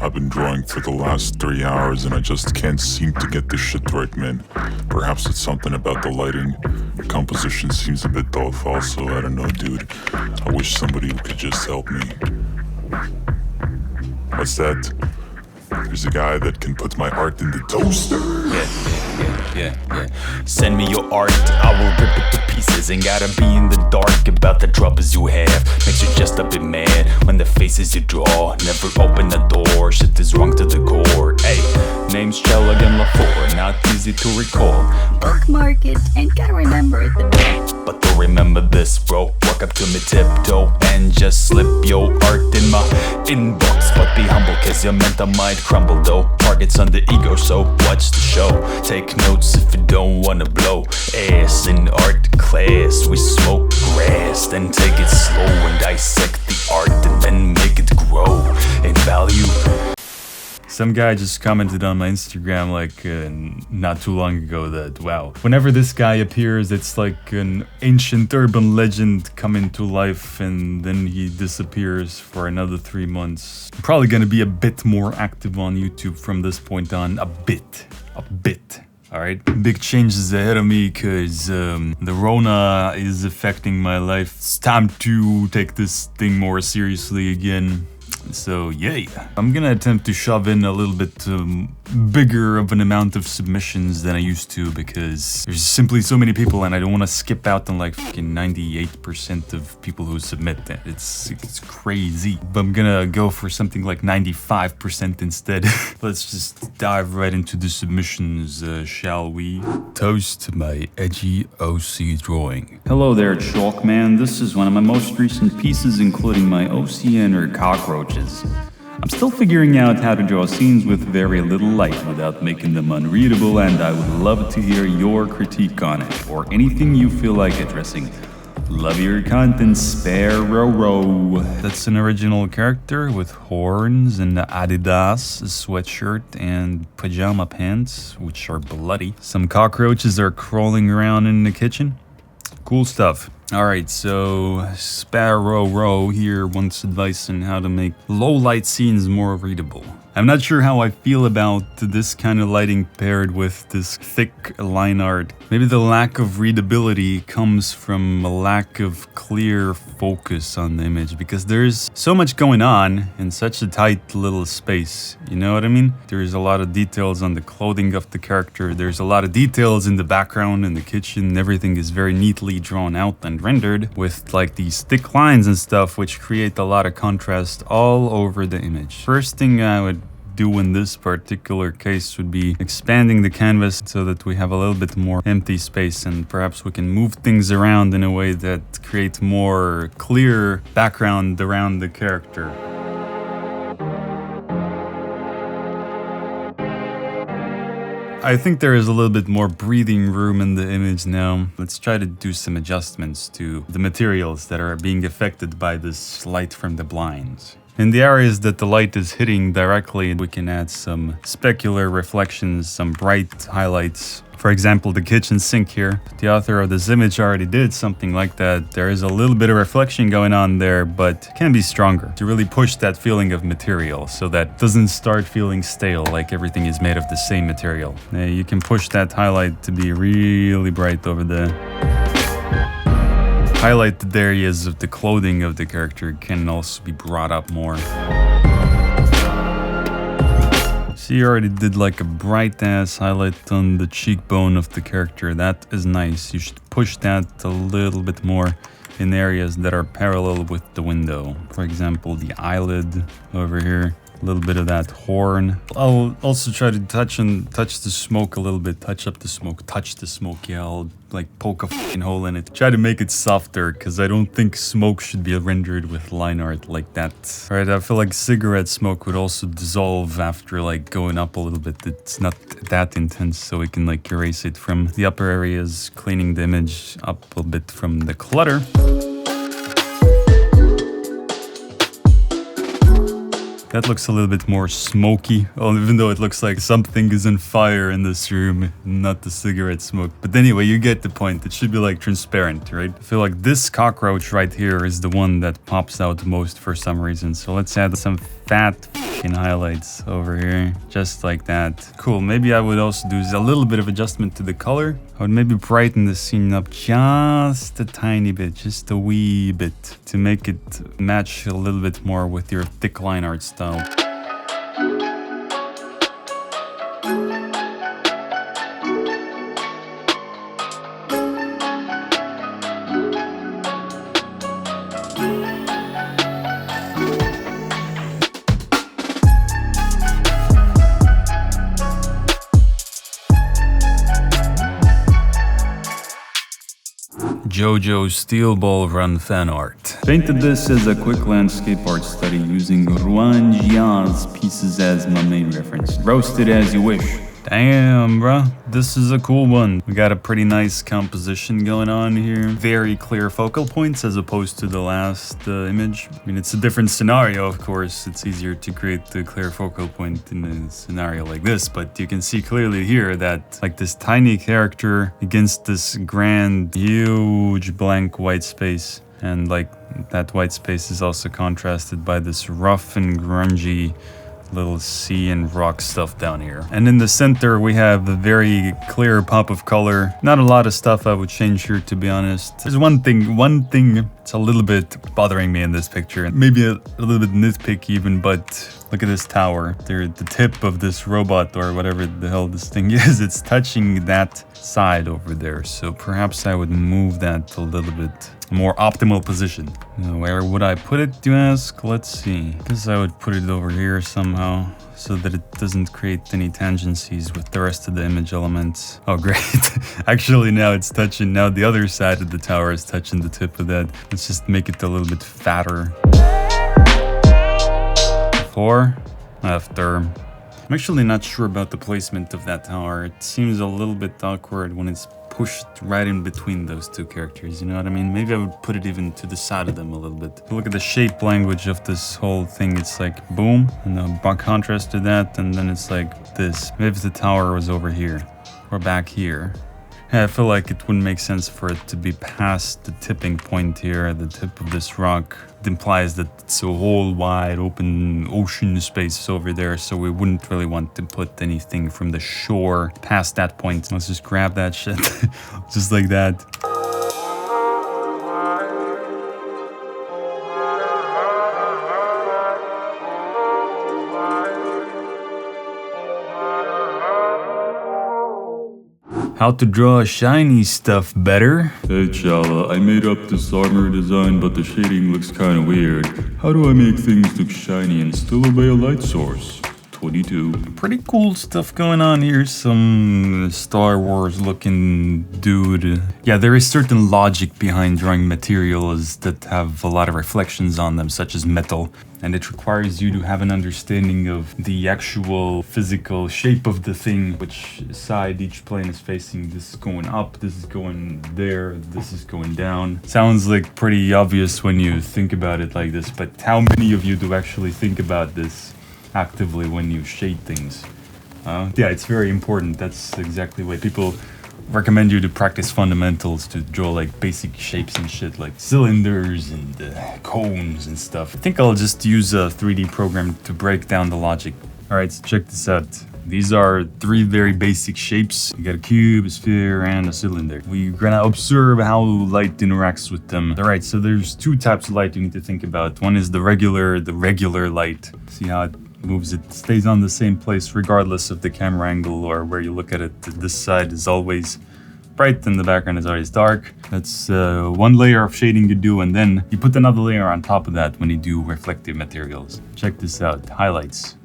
I've been drawing for the last 3 hours and I just can't seem to get this shit right, man. Perhaps it's something about the lighting. Composition seems a bit off also, I don't know, dude. I wish somebody could just help me. What's that? There's a guy that can put my art in the toaster. Yeah. Send me your art, I will rip it to pieces. Ain't gotta be in the dark about the troubles you have. Makes you just a bit mad when the faces you draw never open the door. Shit is wrong to the core. Hey, name's Challa again, not easy to recall. Bookmark it, ain't gotta remember it the day. But don't remember this, bro. Walk up to me tiptoe and just slip your art in my inbox. But be humble, cause your mental might crumble though. Targets on the ego, so watch the show. Take notes if you don't wanna blow ass in art class. We smoke grass, then take it slow and dissect the art and then make it grow in value. Some guy just commented on my Instagram like not too long ago that, wow, whenever this guy appears, it's like an ancient urban legend coming to life and then he disappears for another 3 months. I'm probably gonna be a bit more active on YouTube from this point on, a bit. Alright, big changes ahead of me cause the Rona is affecting my life. It's time to take this thing more seriously again. So yeah, I'm gonna attempt to shove in a little bit bigger of an amount of submissions than I used to because there's simply so many people and I don't want to skip out on like fucking 98% of people who submit that. It's crazy. But I'm gonna go for something like 95% instead. Let's just dive right into the submissions, shall we? Toast my edgy OC drawing. Hello there, Chalkman. This is one of my most recent pieces, including my OCN or cockroaches. I'm still figuring out how to draw scenes with very little light without making them unreadable, and I would love to hear your critique on it, or anything you feel like addressing. Love your content, Sparrow. That's an original character with horns and the Adidas sweatshirt and pajama pants, which are bloody. Some cockroaches are crawling around in the kitchen. Cool stuff. Alright, so Sparrow here wants advice on how to make low light scenes more readable. I'm not sure how I feel about this kind of lighting paired with this thick line art. Maybe the lack of readability comes from a lack of clear focus on the image because there's so much going on in such a tight little space. You know what I mean? There's a lot of details on the clothing of the character. There's a lot of details in the background, in the kitchen. Everything is very neatly drawn out and rendered with like these thick lines and stuff which create a lot of contrast all over the image. First thing I would do in this particular case would be expanding the canvas so that we have a little bit more empty space and perhaps we can move things around in a way that creates more clear background around the character. I think there is a little bit more breathing room in the image now. Let's try to do some adjustments to the materials that are being affected by this light from the blinds. In the areas that the light is hitting directly, we can add some specular reflections, some bright highlights. For example, the kitchen sink here. The author of this image already did something like that. There is a little bit of reflection going on there, but can be stronger to really push that feeling of material so that it doesn't start feeling stale like everything is made of the same material. You can push that highlight to be really bright over there. Highlighted areas of the clothing of the character can also be brought up more. See, you already did like a bright ass highlight on the cheekbone of the character. That is nice. You should push that a little bit more in areas that are parallel with the window. For example, the eyelid over here. A little bit of that horn. I'll also try to touch the smoke a little bit. Touch up the smoke. Touch the smoke. Yeah, I'll like poke a fucking hole in it. Try to make it softer because I don't think smoke should be rendered with line art like that. Alright, I feel like cigarette smoke would also dissolve after like going up a little bit. It's not that intense, so we can like erase it from the upper areas, cleaning the image up a bit from the clutter. That looks a little bit more smoky, even though it looks like something is on fire in this room, not the cigarette smoke. But anyway, you get the point. It should be like transparent, right? I feel like this cockroach right here is the one that pops out most for some reason. So let's add some fat fucking highlights over here, just like that. Cool, maybe I would also do a little bit of adjustment to the color. I would maybe brighten the scene up just a tiny bit, just a wee bit, to make it match a little bit more with your thick line art style. JoJo Steel Ball Run fan art. Painted this as a quick landscape art study using Jia's pieces as my main reference. Roast it as you wish. Damn, bruh. This is a cool one. We got a pretty nice composition going on here. Very clear focal points as opposed to the last image. I mean, it's a different scenario, of course. It's easier to create the clear focal point in a scenario like this, but you can see clearly here that like this tiny character against this grand, huge blank white space. And like that white space is also contrasted by this rough and grungy little sea and rock stuff down here. And in the center we have a very clear pop of color. Not a lot of stuff I would change here, to be honest. There's one thing it's a little bit bothering me in this picture. Maybe a little bit nitpicky even, but look at this tower. The tip of this robot or whatever the hell this thing is, it's touching that side over there. So perhaps I would move that a little bit. More optimal position. Where would I put it, you ask? Let's see. I guess I would put it over here somehow so that it doesn't create any tangencies with the rest of the image elements. Oh, great. Actually, now it's touching. Now the other side of the tower is touching the tip of that. Let's just make it a little bit fatter. Before, after. I'm actually not sure about the placement of that tower. It seems a little bit awkward when it's pushed right in between those two characters, you know what I mean? Maybe I would put it even to the side of them a little bit. Look at the shape language of this whole thing. It's like boom, and a contrast to that, and then it's like this. Maybe if the tower was over here, or back here. I feel like it wouldn't make sense for it to be past the tipping point here, the tip of this rock. It implies that it's a whole wide open ocean space over there, so we wouldn't really want to put anything from the shore past that point. Let's just grab that shit, just like that. How to draw shiny stuff better? Hey Challa, I made up this armor design, but the shading looks kinda weird. How do I make things look shiny and still obey a light source? 22. Pretty cool stuff going on here. Some Star Wars looking dude. Yeah, there is certain logic behind drawing materials that have a lot of reflections on them, such as metal. And it requires you to have an understanding of the actual physical shape of the thing, which side each plane is facing. This is going up, this is going there, this is going down. Sounds like pretty obvious when you think about it like this, but how many of you do actually think about this actively when you shade things? Yeah, it's very important. That's exactly why people recommend you to practice fundamentals, to draw like basic shapes and shit like cylinders and cones and stuff. I think I'll just use a 3D program to break down the logic. Alright, so check this out. These are three very basic shapes. You got a cube, a sphere, and a cylinder. We're gonna observe how light interacts with them. Alright, so there's two types of light you need to think about. One is the regular light. See how it moves, it stays on the same place regardless of the camera angle or where you look at it. This side is always bright and the background is always dark. That's one layer of shading you do, and then you put another layer on top of that when you do reflective materials. Check this out, highlights.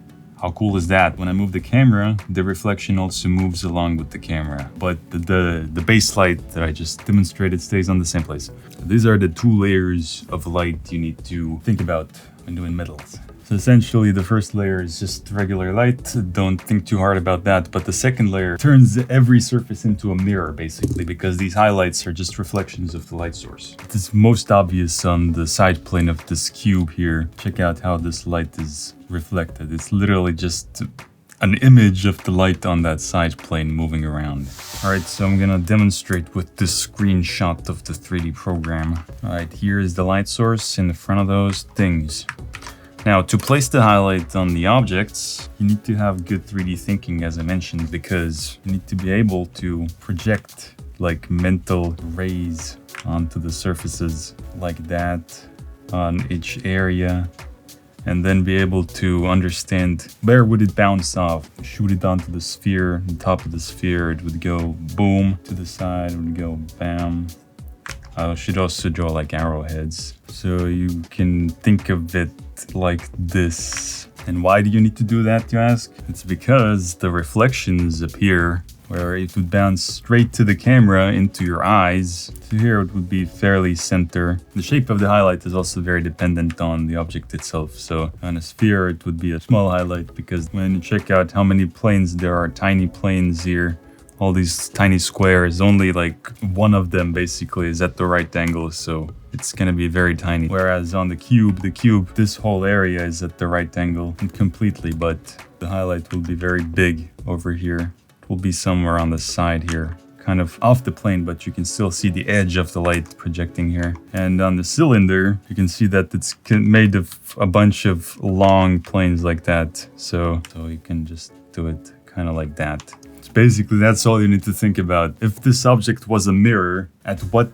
How cool is that? When I move the camera, the reflection also moves along with the camera, but the base light that I just demonstrated stays on the same place. These are the two layers of light you need to think about when doing metals. So essentially the first layer is just regular light, don't think too hard about that, but the second layer turns every surface into a mirror basically, because these highlights are just reflections of the light source. It's most obvious on the side plane of this cube here. Check out how this light is reflected. It's literally just an image of the light on that side plane moving around. Alright, so I'm gonna demonstrate with this screenshot of the 3D program. Alright, here is the light source in the front of those things. Now, to place the highlight on the objects, you need to have good 3D thinking, as I mentioned, because you need to be able to project like mental rays onto the surfaces like that on each area, and then be able to understand where would it bounce off. Shoot it onto the sphere, the top of the sphere, it would go boom, to the side it would go bam. I should also draw like arrowheads, so you can think of it like this. And why do you need to do that, you ask? It's because the reflections appear where it would bounce straight to the camera into your eyes. So here it would be fairly center. The shape of the highlight is also very dependent on the object itself. So on a sphere it would be a small highlight, because when you check out how many planes there are, tiny planes here, all these tiny squares, only like one of them basically is at the right angle, so it's gonna be very tiny. Whereas on the cube, this whole area is at the right angle completely, but the highlight will be very big over here. It will be somewhere on the side here, kind of off the plane, but you can still see the edge of the light projecting here. And on the cylinder, you can see that it's made of a bunch of long planes like that. So you can just do it kind of like that. Basically, that's all you need to think about. If this object was a mirror, at what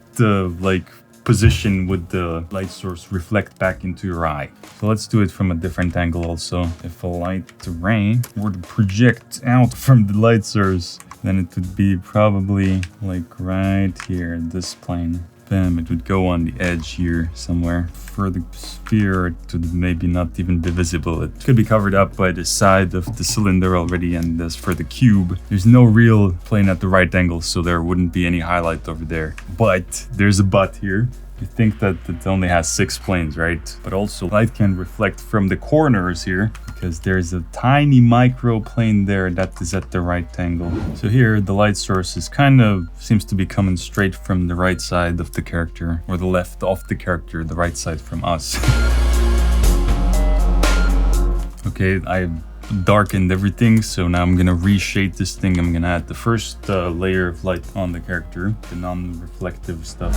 position would the light source reflect back into your eye? So let's do it from a different angle also. If a light ray were to project out from the light source, then it would be probably like right here, this plane. Bam, it would go on the edge here somewhere. For the sphere, it would maybe not even be visible. It could be covered up by the side of the cylinder already. And as for the cube, there's no real plane at the right angle, so there wouldn't be any highlight over there. But there's a but here. You think that it only has 6 planes, right? But also light can reflect from the corners here, because there's a tiny micro plane there that is at the right angle. So here the light source is seems to be coming straight from the right side of the character, or the left of the character, the right side from us. Okay, I darkened everything, so now I'm gonna reshade this thing. I'm gonna add the first layer of light on the character, the non-reflective stuff.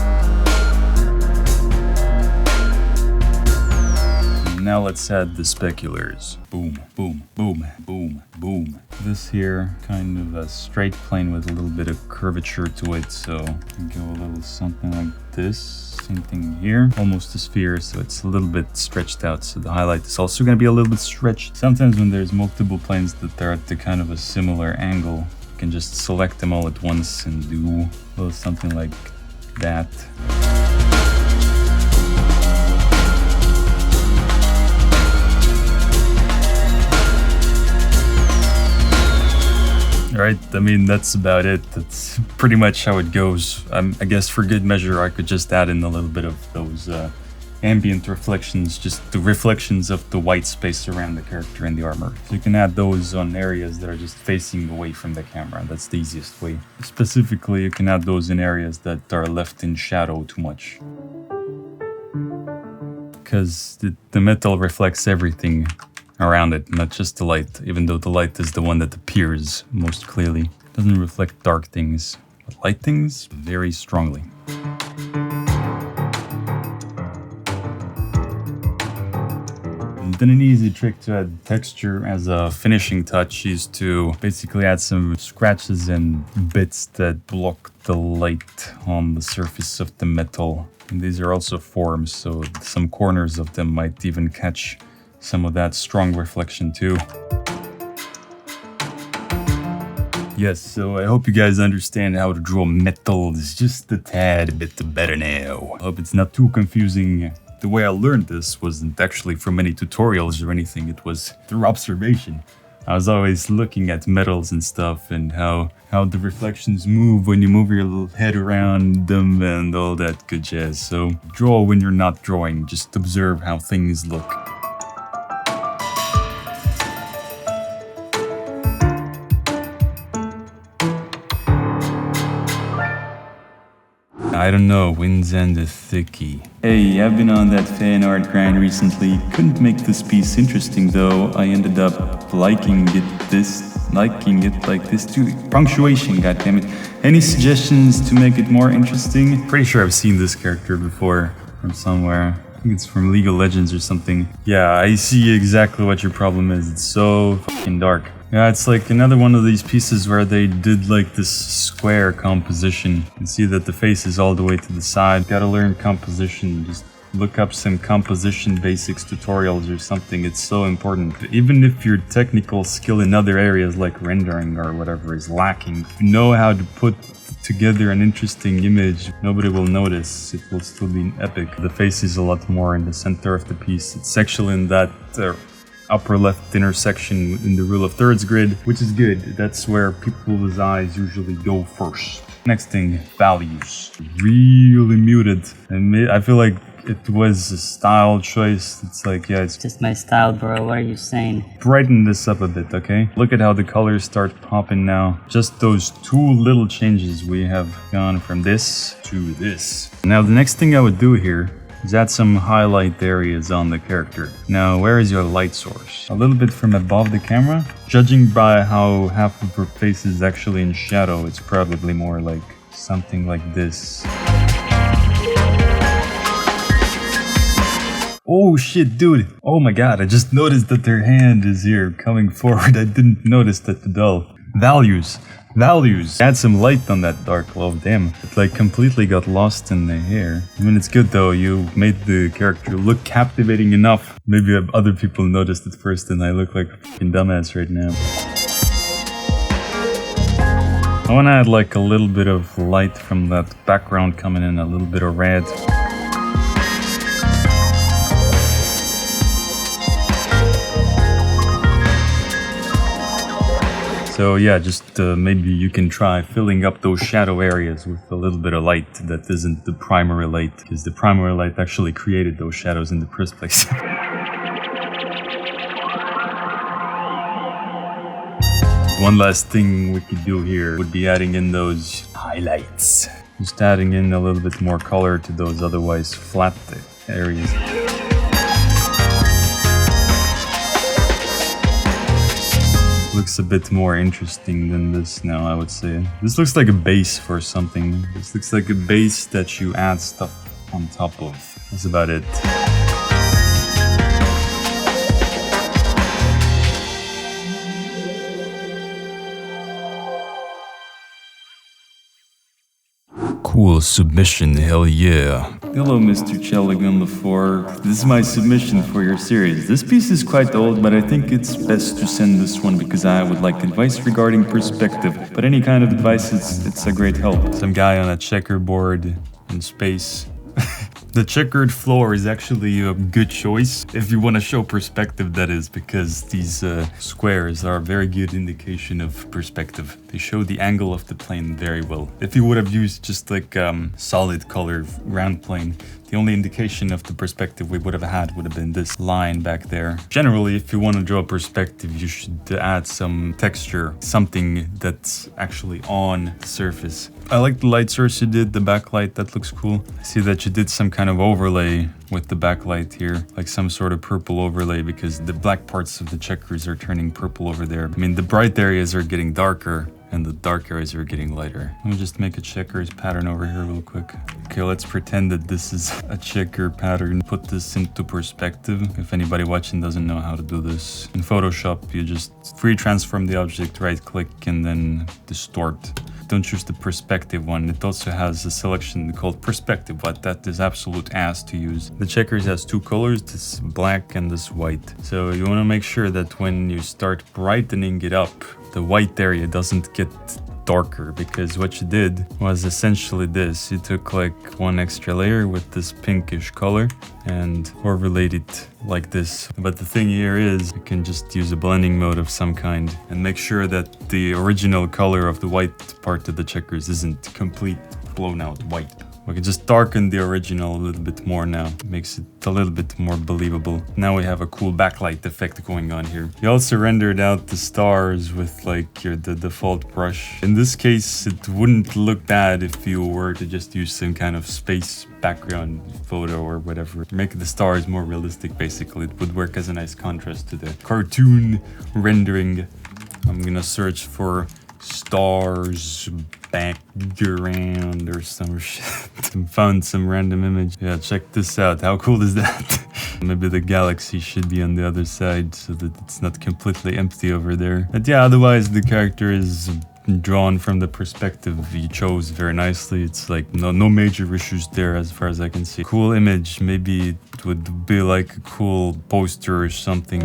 Now let's add the speculars. Boom, boom, boom, boom, boom. This here, kind of a straight plane with a little bit of curvature to it, so go a little something like this. Same thing here, almost a sphere, so it's a little bit stretched out, so the highlight is also going to be a little bit stretched. Sometimes when there's multiple planes that are at the kind of a similar angle, you can just select them all at once and do a little something like that. Right, I mean, that's about it. That's pretty much how it goes. I guess for good measure, I could just add in a little bit of those ambient reflections, just the reflections of the white space around the character and the armor. So you can add those on areas that are just facing away from the camera. That's the easiest way. Specifically, you can add those in areas that are left in shadow too much, because the metal reflects everything around it, not just the light, even though the light is the one that appears most clearly. It doesn't reflect dark things, but light things very strongly. And then an easy trick to add texture as a finishing touch is to basically add some scratches and bits that block the light on the surface of the metal. And these are also forms, so some corners of them might even catch some of that strong reflection too. Yes, so I hope you guys understand how to draw metals just a tad bit better now. I hope it's not too confusing. The way I learned this wasn't actually from any tutorials or anything, it was through observation. I was always looking at metals and stuff and how the reflections move when you move your little head around them and all that good jazz. So draw when you're not drawing, just observe how things look. I don't know, Winds and a Thickie. Hey, I've been on that fan art grind recently. Couldn't make this piece interesting though. I ended up liking it like this too. Punctuation, goddammit. Any suggestions to make it more interesting? Pretty sure I've seen this character before from somewhere. think it's from League of Legends or something. Yeah, I see exactly what your problem is. It's so fucking dark. Yeah, it's like another one of these pieces where they did like this square composition. You can see that the face is all the way to the side. Gotta learn composition. Just look up some composition basics tutorials or something. It's so important. Even if your technical skill in other areas like rendering or whatever is lacking, if you know how to put together an interesting image, nobody will notice. It will still be epic. The face is a lot more in the center of the piece. It's actually in that upper left intersection in the rule of thirds grid, which is good. That's where people's eyes usually go first. Next thing, values. Really muted. And I feel like it was a style choice. It's like, yeah, it's Just my style, bro. What are you saying? brighten this up a bit, okay? Look at how the colors start popping now. Just those two little changes, we have gone from this to this. Now the next thing I would do here is add some highlight areas on the character. Now, where is your light source? A little bit from above the camera? Judging by how half of her face is actually in shadow, it's probably more like something like this. Oh shit, dude. Oh my god, I just noticed that their hand is here coming forward. I didn't notice that at all. Values. Add some light on that dark glow. Damn, it like completely got lost in the hair. I mean, it's good though. You made the character look captivating enough. Maybe other people noticed it first and I look like a fucking dumbass right now. I want to add like a little bit of light from that background coming in, a little bit of red. So yeah, just maybe you can try filling up those shadow areas with a little bit of light that isn't the primary light, because the primary light actually created those shadows in the first place. One last thing we could do here would be adding in those highlights. Just adding in a little bit more color to those otherwise flat areas. Looks a bit more interesting than this now, I would say. This looks like a base for something. This looks like a base that you add stuff on top of. That's about it. Cool submission, hell yeah. Hello, Mr. Challa on the floor. This is my submission for your series. This piece is quite old, but I think it's best to send this one because I would like advice regarding perspective. But any kind of advice, it's a great help. Some guy on a checkerboard in space. The checkered floor is actually a good choice if you want to show perspective, that is, because these squares are a very good indication of perspective. They show the angle of the plane very well. If you would have used just like solid color round plane, the only indication of the perspective we would have had would have been this line back there. Generally, if you want to draw perspective, you should add some texture, something that's actually on the surface. I like the light source you did, the backlight, that looks cool. I see that you did some kind of overlay with the backlight here, like some sort of purple overlay, because the black parts of the checkers are turning purple over there. I mean, the bright areas are getting darker and the dark areas are getting lighter. Let me just make a checkers pattern over here real quick. Okay, let's pretend that this is a checker pattern. Put this into perspective. If anybody watching doesn't know how to do this, in Photoshop, you just free transform the object, right click, and then distort. Don't choose the perspective one. It also has a selection called perspective, but that is absolute ass to use. The checkers has two colors, this black and this white. So you want to make sure that when you start brightening it up, the white area doesn't get darker, because what you did was essentially this. You took like one extra layer with this pinkish color and overlaid it like this. But the thing here is you can just use a blending mode of some kind and make sure that the original color of the white part of the checkers isn't complete blown out white. We can just darken the original a little bit more now. It makes it a little bit more believable. Now we have a cool backlight effect going on here. You also rendered out the stars with like the default brush. In this case, it wouldn't look bad if you were to just use some kind of space background photo or whatever. Make the stars more realistic, basically. It would work as a nice contrast to the cartoon rendering. I'm gonna search for stars background or some shit. Found some random image. Yeah, check this out. How cool is that? Maybe the galaxy should be on the other side so that it's not completely empty over there. But yeah, otherwise the character is drawn from the perspective you chose very nicely. It's like no major issues there as far as I can see. Cool image. Maybe it would be like a cool poster or something.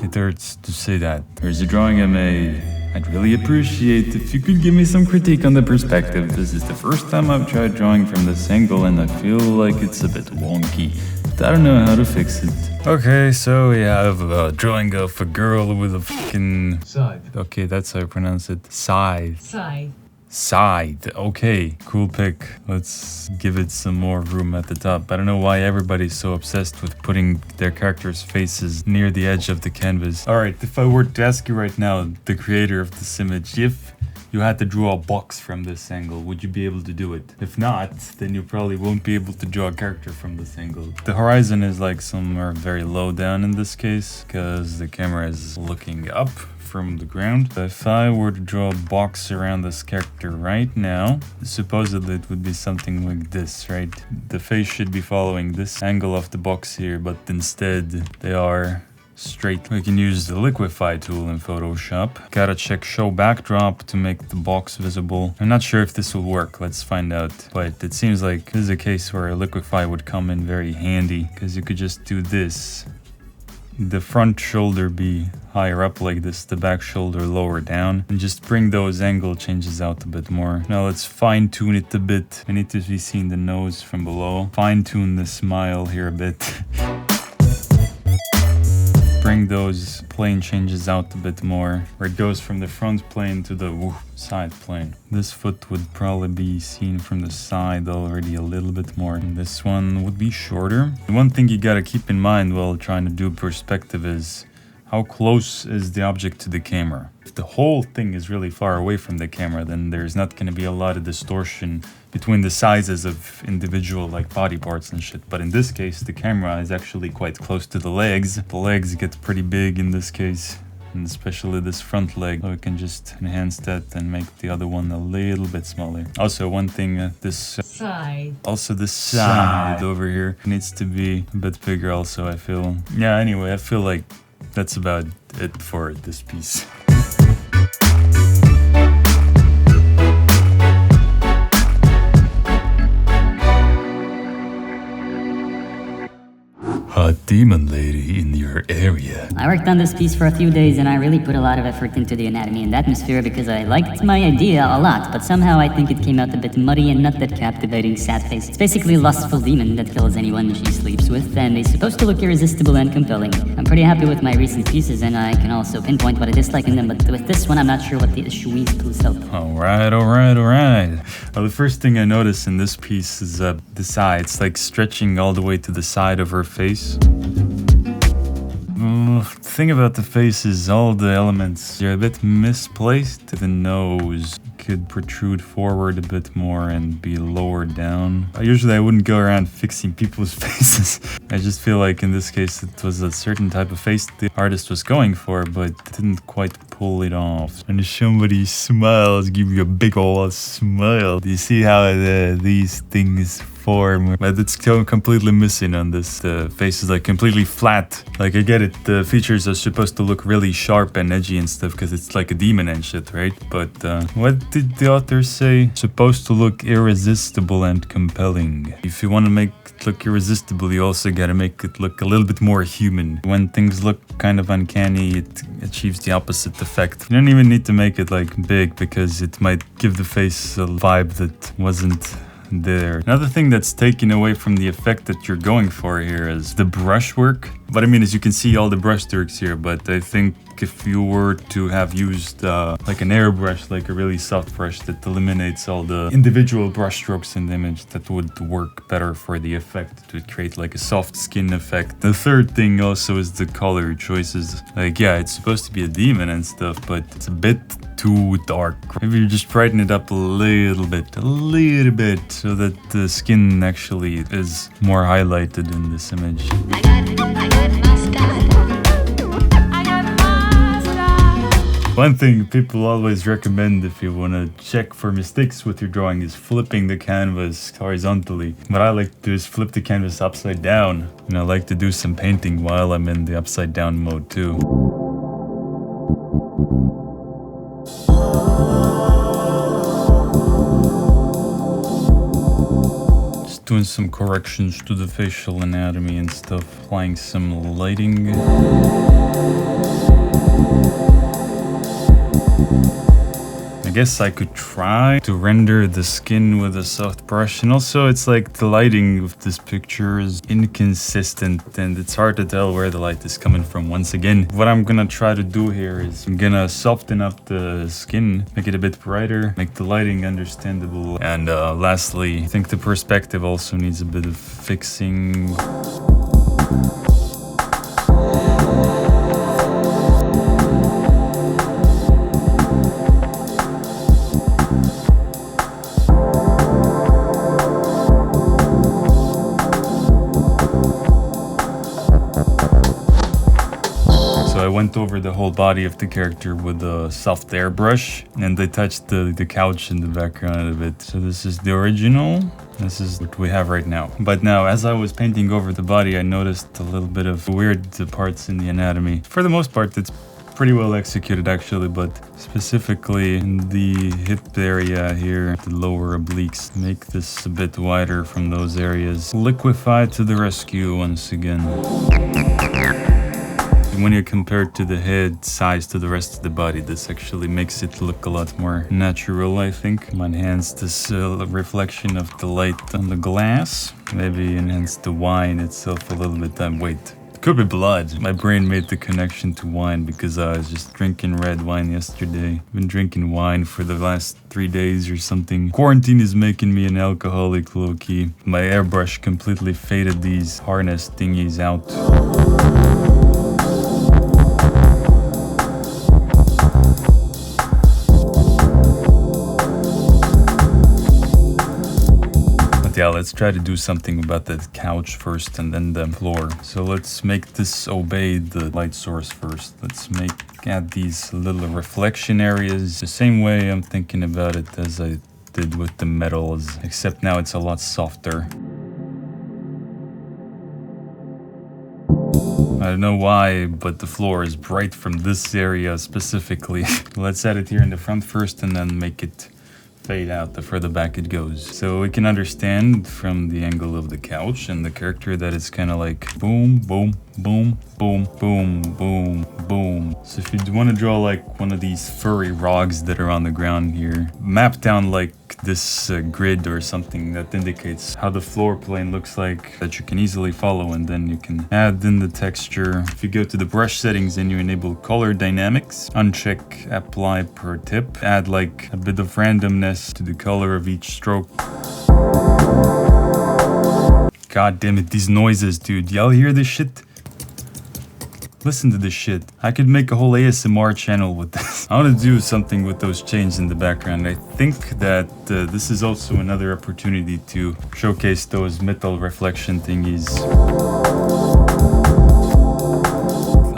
It hurts to say that. There's a drawing I made. I'd really appreciate if you could give me some critique on the perspective. This is the first time I've tried drawing from this angle and I feel like it's a bit wonky. But I don't know how to fix it. Okay, so we have a drawing of a girl with a fucking... Side. Okay, that's how I pronounce it. Side. Side. Side. Okay, cool pick. Let's give it some more room at the top. I don't know why everybody's so obsessed with putting their characters' faces near the edge of the canvas. Alright, if I were to ask you right now, the creator of this image, if you had to draw a box from this angle, would you be able to do it? If not, then you probably won't be able to draw a character from this angle. The horizon is like somewhere very low down in this case, because the camera is looking up from the ground. If I were to draw a box around this character right now, supposedly it would be something like this, right? The face should be following this angle of the box here, but instead they are straight. We can use the liquify tool in Photoshop. Gotta check show backdrop to make the box visible. I'm not sure if this will work, let's find out. But it seems like this is a case where liquify would come in very handy, because you could just do this. The front shoulder be higher up like this, the back shoulder lower down, and just bring those angle changes out a bit more. Now let's fine tune it a bit. I need to be seeing the nose from below. Fine tune the smile here a bit. Bring those plane changes out a bit more, where it goes from the front plane to the side plane. This foot would probably be seen from the side already a little bit more. And this one would be shorter. The one thing you gotta keep in mind while trying to do perspective is how close is the object to the camera. If the whole thing is really far away from the camera, then there's not gonna be a lot of distortion between the sizes of individual like body parts and shit. But in this case, the camera is actually quite close to the legs. The legs get pretty big in this case, and especially this front leg. So we can just enhance that and make the other one a little bit smaller. Also, one thing, this side. Also, this side over here needs to be a bit bigger also, I feel. Yeah, anyway, I feel like that's about it for this piece. Hot demon lady in your area. I worked on this piece for a few days and I really put a lot of effort into the anatomy and atmosphere because I liked my idea a lot, but somehow I think it came out a bit muddy and not that captivating. Sad face. It's basically a lustful demon that kills anyone she sleeps with, and is supposed to look irresistible and compelling. I'm pretty happy with my recent pieces and I can also pinpoint what I dislike in them, but with this one I'm not sure what the issue is. Please help. Alright. Well, the first thing I notice in this piece is the side. It's like stretching all the way to the side of her face. The thing about the face is all the elements are a bit misplaced. The nose could protrude forward a bit more and be lowered down. Usually I wouldn't go around fixing people's faces. I just feel like in this case it was a certain type of face the artist was going for, but didn't quite pull it off. When somebody smiles, give you a big ol' smile. Do you see how these things form? But it's completely missing on this. The face is like completely flat. Like I get it, the features are supposed to look really sharp and edgy and stuff because it's like a demon and shit, right? But what did the author say? Supposed to look irresistible and compelling. If you want to make it look irresistible, you also gotta make it look a little bit more human. When things look kind of uncanny, it achieves the opposite effect. You don't even need to make it like big because it might give the face a vibe that wasn't there. Another thing that's taken away from the effect that you're going for here is the brushwork. But I mean, as you can see, all the brush strokes here, but I think like if you were to have used like an airbrush, like a really soft brush that eliminates all the individual brush strokes in the image, that would work better for the effect. It would create like a soft skin effect. The third thing also is the color choices. Like, yeah, it's supposed to be a demon and stuff, but it's a bit too dark. Maybe you just brighten it up a little bit, so that the skin actually is more highlighted in this image. One thing people always recommend if you want to check for mistakes with your drawing is flipping the canvas horizontally. What I like to do is flip the canvas upside down, and I like to do some painting while I'm in the upside down mode too. Just doing some corrections to the facial anatomy and stuff, applying some lighting. I guess I could try to render the skin with a soft brush, and also it's like the lighting of this picture is inconsistent and it's hard to tell where the light is coming from. Once again, what I'm gonna try to do here is I'm gonna soften up the skin, make it a bit brighter, make the lighting understandable, and lastly, I think the perspective also needs a bit of fixing. I went over the whole body of the character with a soft airbrush, and I touched the couch in the background a bit. So this is the original. This is what we have right now. But now, as I was painting over the body, I noticed a little bit of weird parts in the anatomy. For the most part, it's pretty well executed actually, but specifically in the hip area here, the lower obliques, make this a bit wider from those areas. Liquefy to the rescue once again. When you compare it to the head size to the rest of the body, this actually makes it look a lot more natural, I think. Enhance this reflection of the light on the glass. Maybe enhance the wine itself a little bit. Wait, it could be blood. My brain made the connection to wine because I was just drinking red wine yesterday. I've been drinking wine for the last 3 days or something. Quarantine is making me an alcoholic, low-key. My airbrush completely faded these harness thingies out. Yeah, let's try to do something about the couch first and then the floor. So let's make this obey the light source first. Let's add these little reflection areas the same way I'm thinking about it as I did with the metals, except now it's a lot softer. I don't know why, but the floor is bright from this area specifically. Let's add it here in the front first and then make it fade out the further back it goes. So we can understand from the angle of the couch and the character that it's kind of like boom, boom, boom, boom, boom, boom, boom. So if you want to draw like one of these furry rogs that are on the ground here, map down like this grid or something that indicates how the floor plane looks like, that you can easily follow, and then you can add in the texture. If you go to the brush settings and you enable color dynamics, uncheck apply per tip, add like a bit of randomness to the color of each stroke. God damn it, these noises, dude. Y'all hear this shit? Listen to this shit. I could make a whole ASMR channel with this. I want to do something with those chains in the background. I think that this is also another opportunity to showcase those metal reflection thingies.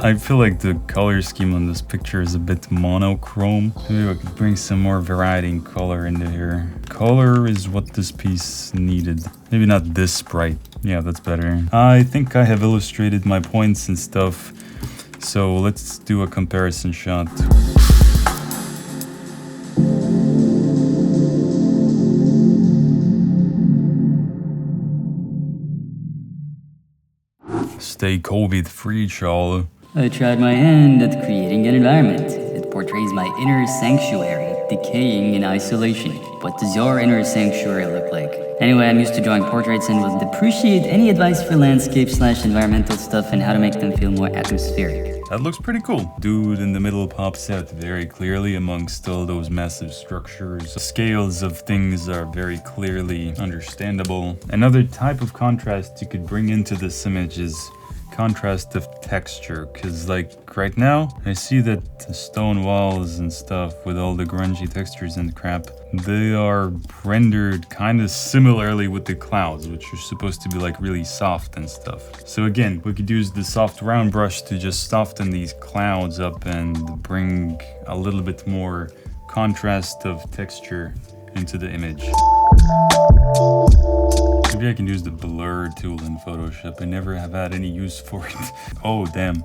I feel like the color scheme on this picture is a bit monochrome. Maybe I could bring some more variety in color into here. Color is what this piece needed. Maybe not this bright. Yeah, that's better. I think I have illustrated my points and stuff. So let's do a comparison shot. Stay COVID-free, Challa. I tried my hand at creating an environment. It portrays my inner sanctuary, decaying in isolation. What does your inner sanctuary look like? Anyway, I'm used to drawing portraits and would appreciate any advice for landscape/environmental stuff and how to make them feel more atmospheric. That looks pretty cool. Dude in the middle pops out very clearly amongst all those massive structures. The scales of things are very clearly understandable. Another type of contrast you could bring into this image is contrast of texture, because like right now I see that the stone walls and stuff with all the grungy textures and crap, they are rendered kind of similarly with the clouds, which are supposed to be like really soft and stuff. So again, we could use the soft round brush to just soften these clouds up and bring a little bit more contrast of texture into the image. Maybe I can use the blur tool in Photoshop. I never have had any use for it. Oh, damn.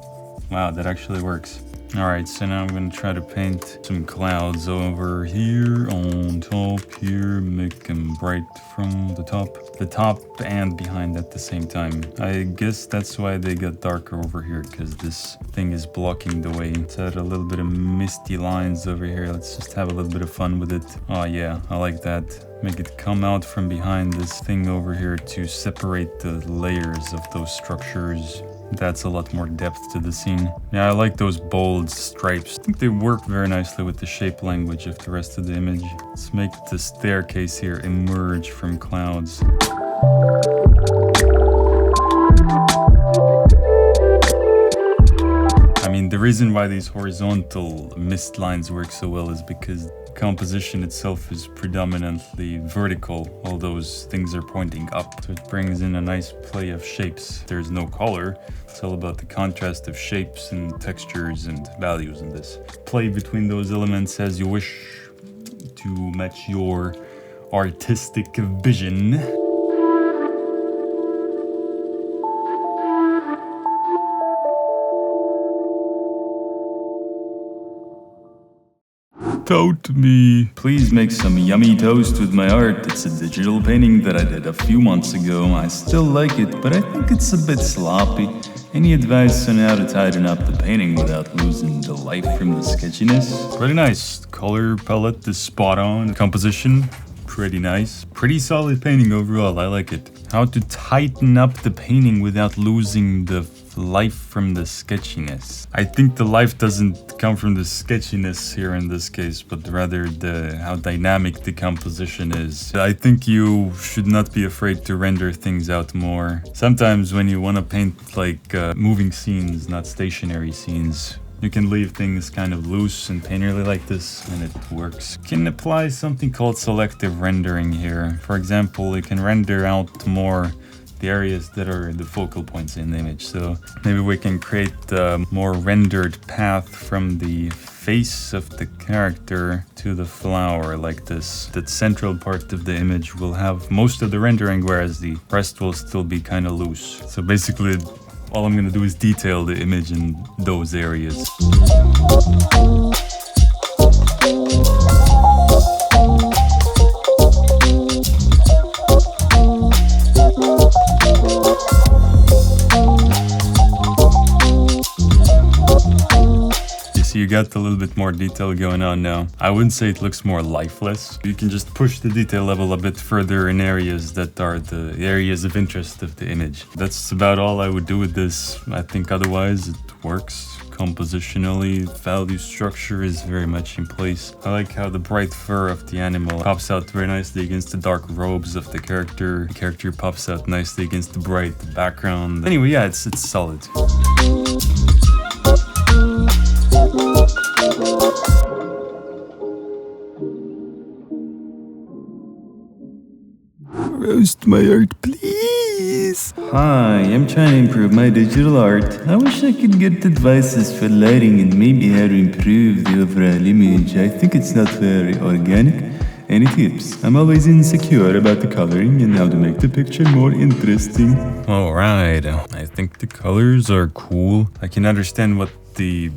Wow, that actually works. Alright, so now I'm gonna try to paint some clouds over here, on top here, make them bright from the top and behind at the same time. I guess that's why they got darker over here, because this thing is blocking the way. Let's add a little bit of misty lines over here. Let's just have a little bit of fun with it. Oh yeah, I like that. Make it come out from behind this thing over here to separate the layers of those structures. That's a lot more depth to the scene. Yeah, I like those bold stripes. I think they work very nicely with the shape language of the rest of the image. Let's make the staircase here emerge from clouds. I mean, the reason why these horizontal mist lines work so well is because composition itself is predominantly vertical. All those things are pointing up, so it brings in a nice play of shapes. There's no color. It's all about the contrast of shapes and textures and values in this. Play between those elements as you wish to match your artistic vision. Tote me. Please make some yummy toast with my art. It's a digital painting that I did a few months ago. I still like it, but I think it's a bit sloppy. Any advice on how to tighten up the painting without losing the life from the sketchiness? Pretty nice. Color palette is spot on. Composition, pretty nice. Pretty solid painting overall. I like it. How to tighten up the painting without losing the life from the sketchiness. I think the life doesn't come from the sketchiness here in this case, but rather how dynamic the composition is. I think you should not be afraid to render things out more. Sometimes when you want to paint like moving scenes, not stationary scenes, you can leave things kind of loose and painterly like this, and it works. You can apply something called selective rendering here. For example, you can render out more the areas that are the focal points in the image. So maybe we can create a more rendered path from the face of the character to the flower like this. That central part of the image will have most of the rendering, whereas the rest will still be kind of loose. So basically, all I'm gonna do is detail the image in those areas. You got a little bit more detail going on now. I wouldn't say it looks more lifeless. You can just push the detail level a bit further in areas that are the areas of interest of the image. That's about all I would do with this. I think otherwise it works. Compositionally, value structure is very much in place. I like how the bright fur of the animal pops out very nicely against the dark robes of the character. The character pops out nicely against the bright background. Anyway, yeah, it's solid. Roast my art, please. Hi, I'm trying to improve my digital art. I wish I could get advices for lighting and maybe how to improve the overall image. I think it's not very organic. Any tips? I'm always insecure about the coloring and how to make the picture more interesting. Alright, I think the colors are cool. I can understand what the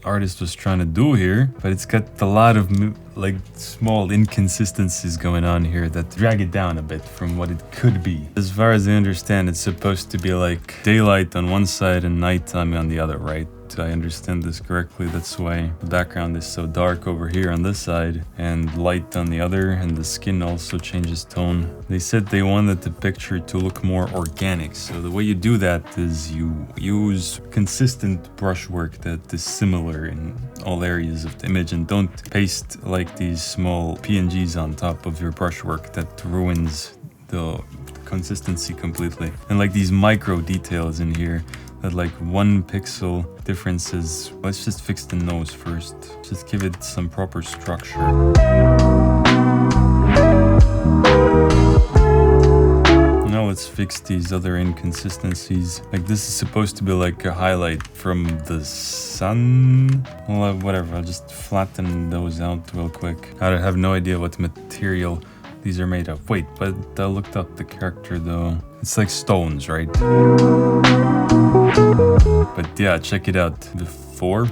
artist was trying to do here, but it's got a lot of like small inconsistencies going on here that drag it down a bit from what it could be. As far as I understand, it's supposed to be like daylight on one side and nighttime on the other, right? I understand this correctly. That's why the background is so dark over here on this side and light on the other, and the skin also changes tone. They said they wanted the picture to look more organic, so the way you do that is you use consistent brushwork that is similar in all areas of the image, and don't paste like these small PNGs on top of your brushwork that ruins the consistency completely. And like these micro details in here that like 1 pixel differences. Let's just fix the nose first. Just give it some proper structure. Now let's fix these other inconsistencies. Like this is supposed to be like a highlight from the sun. Well, whatever, I'll just flatten those out real quick. I have no idea what material these are made of. Wait, but I looked up the character though. It's like stones, right? But yeah, check it out. Before,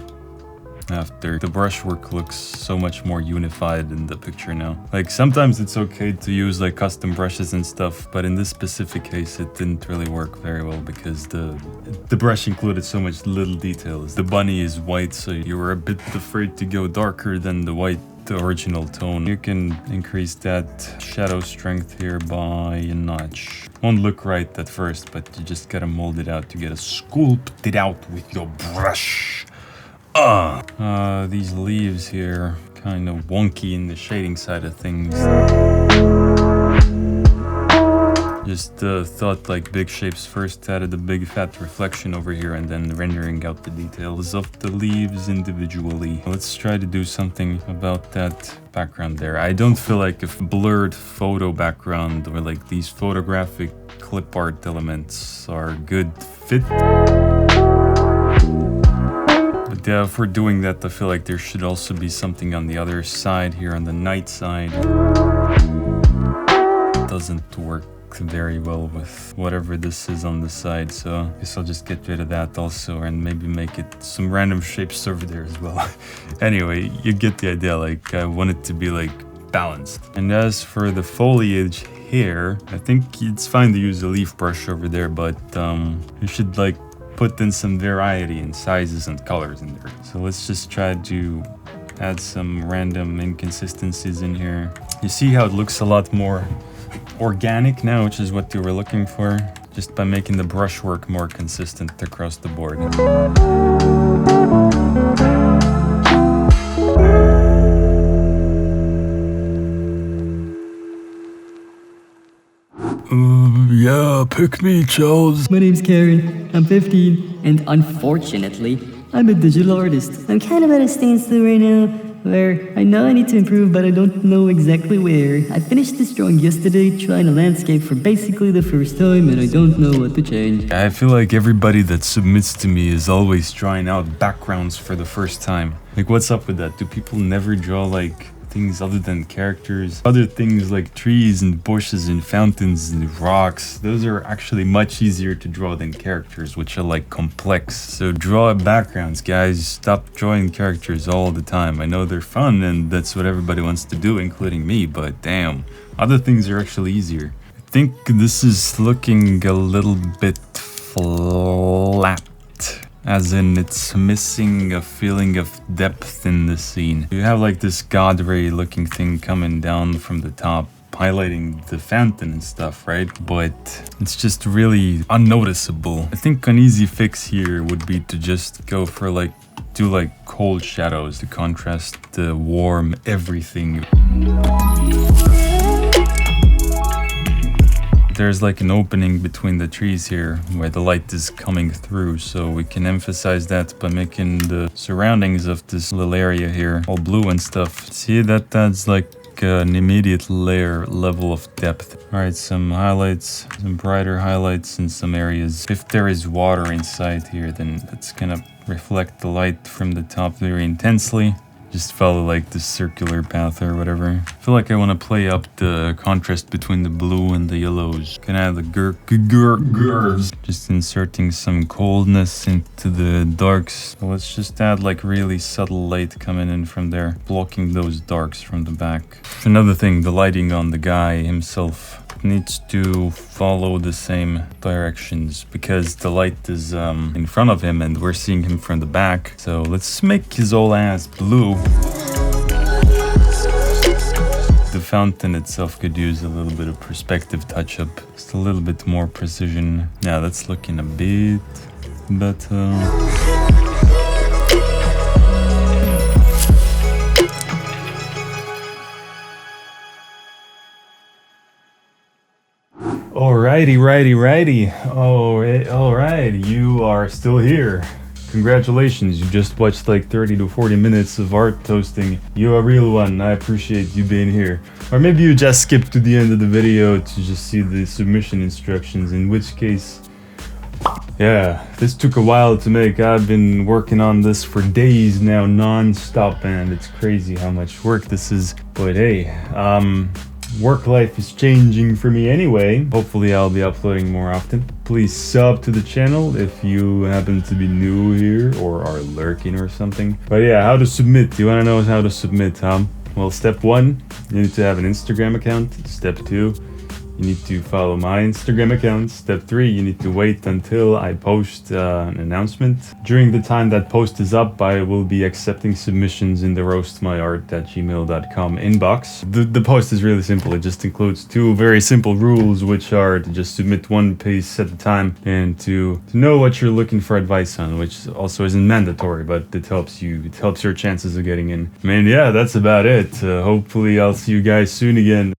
after. The brushwork looks so much more unified in the picture now. Like sometimes it's okay to use like custom brushes and stuff, but in this specific case it didn't really work very well because the brush included so much little details. The bunny is white, so you were a bit afraid to go darker than the white, the original tone. You can increase that shadow strength here by a notch. Won't look right at first, but you just gotta mold it out. You gotta sculpt it out with your brush. These leaves here, kind of wonky in the shading side of things. Just thought like big shapes first, added a big fat reflection over here and then rendering out the details of the leaves individually. Let's try to do something about that background there. I don't feel like a blurred photo background or like these photographic clip art elements are a good fit. But yeah, if we're doing that, I feel like there should also be something on the other side here, on the night side. It doesn't work very well with whatever this is on the side, so I guess I'll just get rid of that also and maybe make it some random shapes over there as well. Anyway, you get the idea. Like I want it to be like balanced. And as for the foliage here, I think it's fine to use a leaf brush over there, but you should like put in some variety in sizes and colors in there. So let's just try to add some random inconsistencies in here. You see how it looks a lot more organic now, which is what you were looking for, just by making the brushwork more consistent across the board. Yeah, pick me, ChallZ. My name's Karen, I'm 15, and unfortunately, I'm a digital artist. I'm kind of at a standstill right now, where I know I need to improve, but I don't know exactly where. I finished this drawing yesterday, trying a landscape for basically the first time, and I don't know what to change. I feel like everybody that submits to me is always trying out backgrounds for the first time. Like, what's up with that? Do people never draw, like, things other than characters? Other things like trees and bushes and fountains and rocks, those are actually much easier to draw than characters, which are like complex. So draw backgrounds, guys. Stop drawing characters all the time. I know they're fun and that's what everybody wants to do, including me, but damn, other things are actually easier. I think this is looking a little bit flat. As in, it's missing a feeling of depth in the scene. You have like this god ray looking thing coming down from the top, highlighting the fountain and stuff, right? But it's just really unnoticeable. I think an easy fix here would be to just go for like, do like cold shadows to contrast the warm everything. There's like an opening between the trees here where the light is coming through, so we can emphasize that by making the surroundings of this little area here all blue and stuff. See, that adds like an immediate level of depth. Alright, some highlights, some brighter highlights in some areas. If there is water inside here, then that's gonna reflect the light from the top very intensely. Just follow like this circular path or whatever. I feel like I want to play up the contrast between the blue and the yellows. Can add the gurs. Just inserting some coldness into the darks. So let's just add like really subtle light coming in from there, blocking those darks from the back. Another thing, the lighting on the guy himself. needs to follow the same directions because the light is in front of him and we're seeing him from the back. So let's make his whole ass blue. The fountain itself could use a little bit of perspective touch-up, just a little bit more precision. Yeah, that's looking a bit better. Righty. Alright, you are still here. Congratulations, you just watched like 30 to 40 minutes of art toasting. You're a real one, I appreciate you being here. Or maybe you just skipped to the end of the video to just see the submission instructions, in which case, yeah, this took a while to make. I've been working on this for days now, non-stop, and it's crazy how much work this is. But hey, work life is changing for me anyway. Hopefully I'll be uploading more often. Please sub to the channel if you happen to be new here or are lurking or something. But yeah, how to submit? You wanna know how to submit, huh? Well, step 1, you need to have an Instagram account. Step 2, you need to follow my Instagram account. Step 3, you need to wait until I post an announcement. During the time that post is up, I will be accepting submissions in the roastmyart@gmail.com inbox. The post is really simple. It just includes 2 very simple rules, which are to just submit 1 piece at a time and to know what you're looking for advice on, which also isn't mandatory, but it helps your chances of getting in. I mean, yeah, that's about it. Hopefully I'll see you guys soon again.